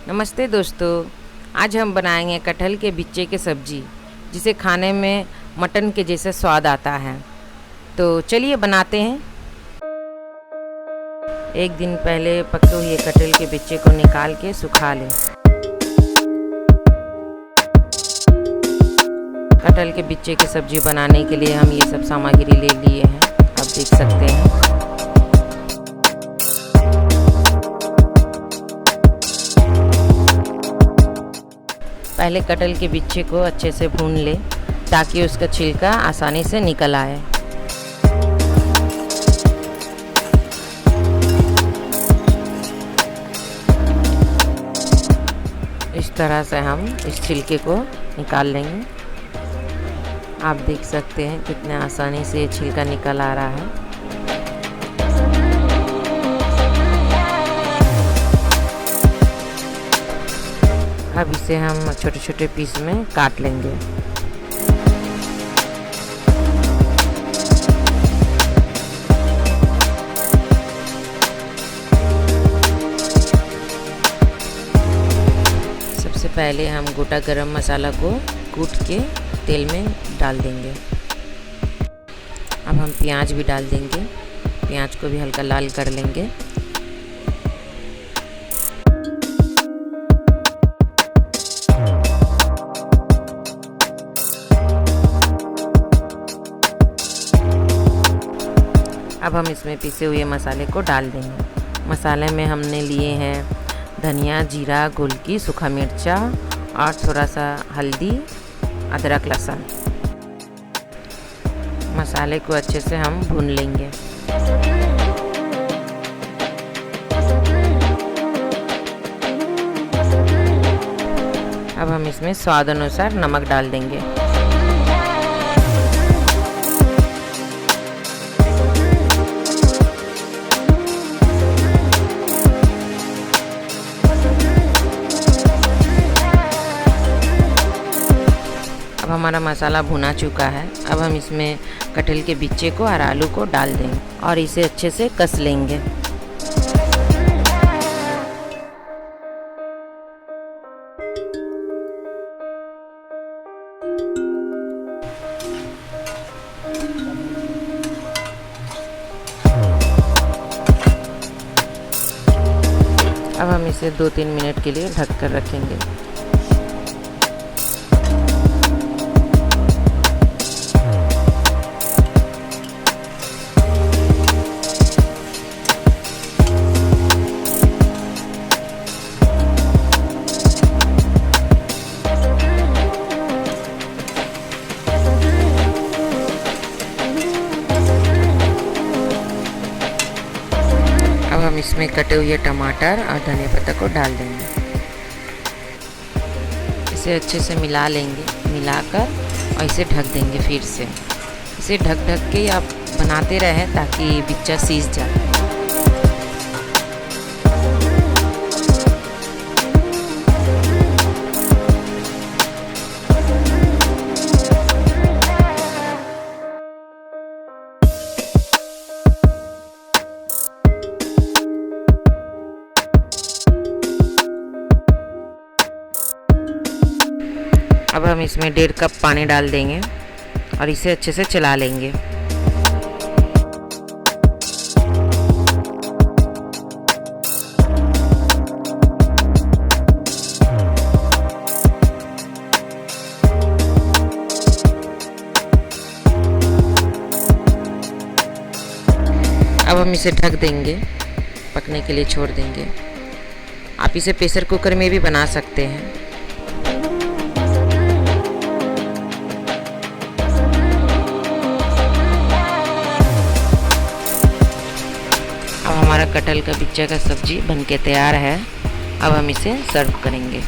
नमस्ते दोस्तों, आज हम बनाएंगे कटहल के बिच्चे की सब्जी, जिसे खाने में मटन के जैसे स्वाद आता है। तो चलिए बनाते हैं। एक दिन पहले पके हुए कटहल के बिच्चे को निकाल के सुखा लें। कटहल के बिच्चे की सब्जी बनाने के लिए हम ये सब सामग्री ले लिए हैं, आप देख सकते हैं। पहले कटहल के बिच्चे को अच्छे से भून लें ताकि उसका छिलका आसानी से निकल आए। इस तरह से हम इस छिलके को निकाल लेंगे। आप देख सकते हैं कितने आसानी से ये छिलका निकल आ रहा है। अब इसे हम छोटे छोटे पीस में काट लेंगे। सबसे पहले हम गोटा गरम मसाला को कूट के तेल में डाल देंगे। अब हम प्याज भी डाल देंगे। प्याज को भी हल्का लाल कर लेंगे। अब हम इसमें पिसे हुए मसाले को डाल देंगे। मसाले में हमने लिए हैं धनिया, जीरा, गोलकी, सूखा मिर्चा और थोड़ा सा हल्दी, अदरक, लहसुन। मसाले को अच्छे से हम भून लेंगे। अब हम इसमें स्वाद अनुसार नमक डाल देंगे। अब हमारा मसाला भुना चुका है। अब हम इसमें कटहल के बिच्चे को और आलू को डाल देंगे और इसे अच्छे से कस लेंगे। अब हम इसे 2-3 मिनट के लिए ढक कर रखेंगे। अब हम इसमें कटे हुए टमाटर और धनिया पत्ता को डाल देंगे। इसे अच्छे से मिला लेंगे। मिलाकर और इसे ढक देंगे। फिर से इसे ढक के आप बनाते रहें ताकि बिच्चा सीज जाए। अब हम इसमें 1.5 कप पानी डाल देंगे और इसे अच्छे से चला लेंगे। अब हम इसे ढक देंगे, पकने के लिए छोड़ देंगे। आप इसे प्रेशर कुकर में भी बना सकते हैं। अब हमारा कटहल का बिच्चा का सब्जी बनके तैयार है। अब हम इसे सर्व करेंगे।